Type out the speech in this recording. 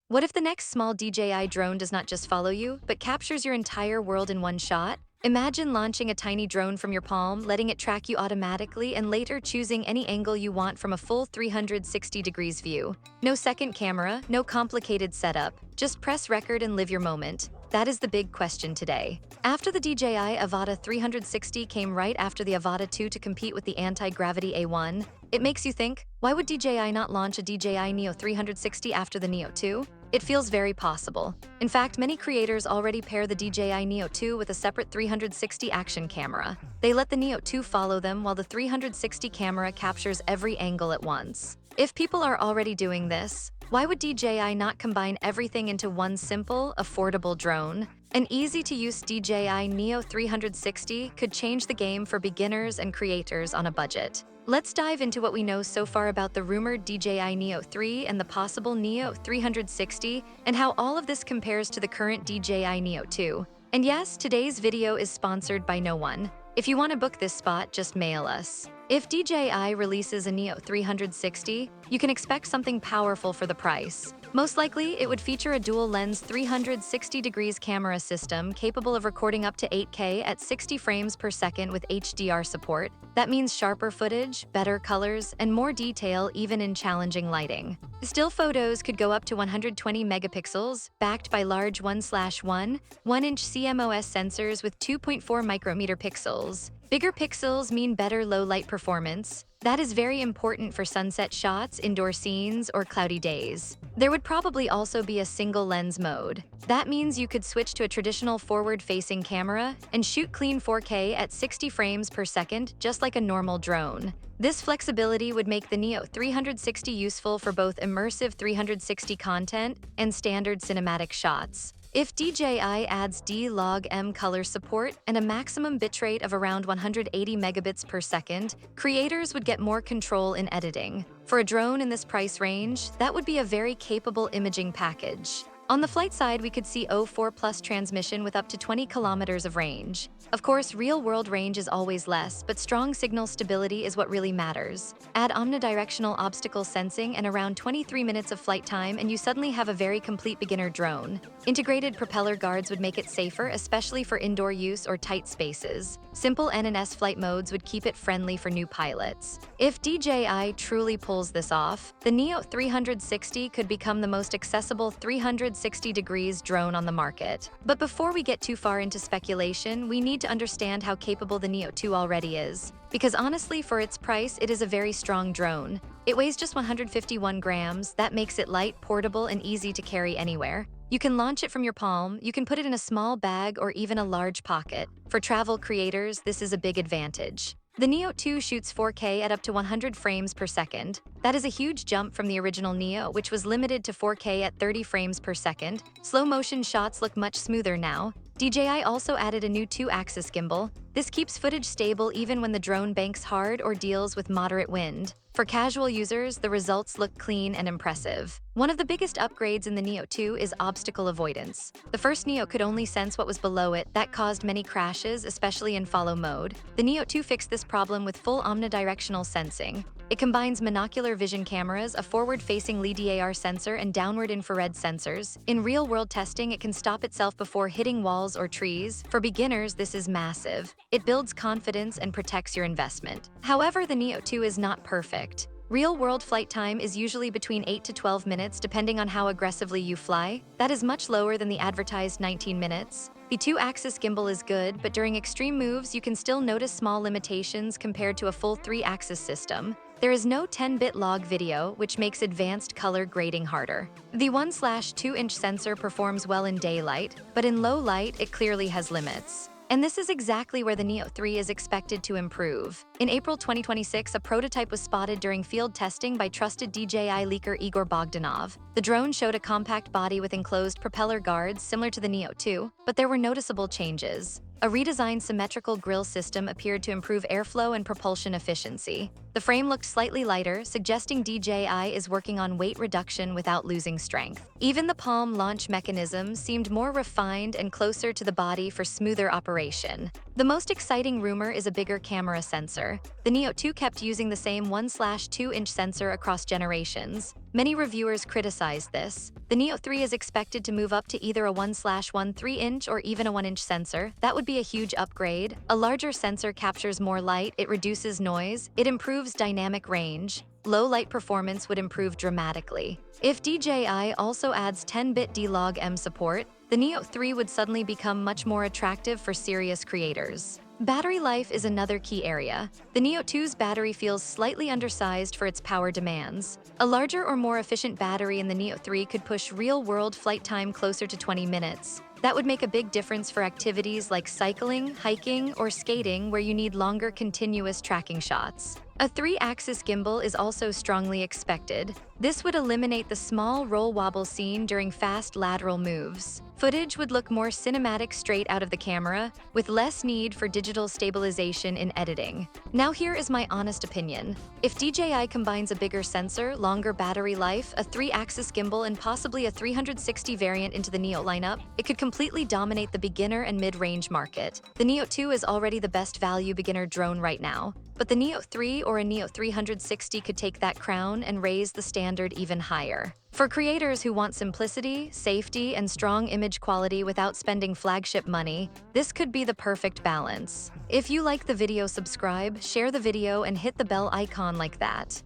What if the next small DJI drone does not just follow you, but captures your entire world in one shot? Imagine launching a tiny drone from your palm, letting it track you automatically, and later choosing any angle you want from a full 360 degrees view. No second camera, no complicated setup. Just press record and live your moment. That is the big question today. After the DJI Avata 360 came right after the Avata 2 to compete with the anti-gravity A1, it makes you think, why would DJI not launch a DJI Neo 360 after the Neo 2? It feels very possible. In fact, many creators already pair the DJI Neo 2 with a separate 360 action camera. They let the Neo 2 follow them while the 360 camera captures every angle at once. If people are already doing this, why would DJI not combine everything into one simple, affordable drone? An easy-to-use DJI Neo 360 could change the game for beginners and creators on a budget. Let's dive into what we know so far about the rumored DJI Neo 3 and the possible Neo 360, and how all of this compares to the current DJI Neo 2. And yes, today's video is sponsored by no one. If you want to book this spot, just mail us. If DJI releases a Neo 360, you can expect something powerful for the price. Most likely, it would feature a dual-lens 360 degrees camera system capable of recording up to 8K at 60 frames per second with HDR support. That means sharper footage, better colors, and more detail even in challenging lighting. Still photos could go up to 120 megapixels, backed by large 1/1, 1-inch CMOS sensors with 2.4 micrometer pixels. Bigger pixels mean better low-light performance. That is very important for sunset shots, indoor scenes, or cloudy days. There would probably also be a single lens mode. That means you could switch to a traditional forward-facing camera and shoot clean 4K at 60 frames per second, just like a normal drone. This flexibility would make the Neo 360 useful for both immersive 360 content and standard cinematic shots. If DJI adds D-Log-M color support and a maximum bitrate of around 180 megabits per second, creators would get more control in editing. For a drone in this price range, that would be a very capable imaging package. On the flight side, we could see O4 Plus transmission with up to 20 kilometers of range. Of course, real-world range is always less, but strong signal stability is what really matters. Add omnidirectional obstacle sensing and around 23 minutes of flight time, and you suddenly have a very complete beginner drone. Integrated propeller guards would make it safer, especially for indoor use or tight spaces. Simple N&S flight modes would keep it friendly for new pilots. If DJI truly pulls this off, the Neo 360 could become the most accessible 360 degrees drone on the market. But before we get too far into speculation, we need to understand how capable the Neo 2 already is. Because honestly, for its price, it is a very strong drone. It weighs just 151 grams, that makes it light, portable, and easy to carry anywhere. You can launch it from your palm, you can put it in a small bag or even a large pocket. For travel creators, this is a big advantage. The Neo 2 shoots 4K at up to 100 frames per second. That is a huge jump from the original Neo, which was limited to 4K at 30 frames per second. Slow-motion shots look much smoother now. DJI also added a new 2-axis gimbal. This keeps footage stable even when the drone banks hard or deals with moderate wind. For casual users, the results look clean and impressive. One of the biggest upgrades in the Neo 2 is obstacle avoidance. The first Neo could only sense what was below it. That caused many crashes, especially in follow mode. The Neo 2 fixed this problem with full omnidirectional sensing. It combines monocular vision cameras, a forward-facing LiDAR sensor, and downward infrared sensors. In real-world testing, it can stop itself before hitting walls or trees. For beginners, this is massive. It builds confidence and protects your investment. However, the Neo 2 is not perfect. Real-world flight time is usually between 8 to 12 minutes depending on how aggressively you fly. That is much lower than the advertised 19 minutes. The 2-axis gimbal is good, but during extreme moves, you can still notice small limitations compared to a full 3-axis system. There is no 10-bit log video, which makes advanced color grading harder. The 1/2-inch sensor performs well in daylight, but in low light, it clearly has limits. And this is exactly where the Neo 3 is expected to improve. In April 2026, a prototype was spotted during field testing by trusted DJI leaker Igor Bogdanov. The drone showed a compact body with enclosed propeller guards similar to the Neo 2, but there were noticeable changes. A redesigned symmetrical grille system appeared to improve airflow and propulsion efficiency. The frame looks slightly lighter, suggesting DJI is working on weight reduction without losing strength. Even the palm launch mechanism seemed more refined and closer to the body for smoother operation. The most exciting rumor is a bigger camera sensor. The Neo 2 kept using the same 1/2-inch sensor across generations. Many reviewers criticized this. The Neo 3 is expected to move up to either a 1/13-inch or even a 1-inch sensor. That would be a huge upgrade. A larger sensor captures more light, it reduces noise, it improves dynamic range. Low light performance would improve dramatically. If DJI also adds 10-bit D-Log-M support, the Neo 3 would suddenly become much more attractive for serious creators. Battery life is another key area. The Neo 2's battery feels slightly undersized for its power demands. A larger or more efficient battery in the Neo 3 could push real-world flight time closer to 20 minutes. That would make a big difference for activities like cycling, hiking, or skating where you need longer continuous tracking shots. A 3-axis gimbal is also strongly expected. This would eliminate the small roll-wobble seen during fast lateral moves. Footage would look more cinematic straight out of the camera, with less need for digital stabilization in editing. Now here is my honest opinion. If DJI combines a bigger sensor, longer battery life, a 3-axis gimbal, and possibly a 360 variant into the Neo lineup, it could completely dominate the beginner and mid-range market. The Neo 2 is already the best value beginner drone right now, but the Neo 3 or a Neo 360 could take that crown and raise the standard even higher. For creators who want simplicity, safety, and strong image quality without spending flagship money, this could be the perfect balance. If you like the video, subscribe, share the video, and hit the bell icon like that.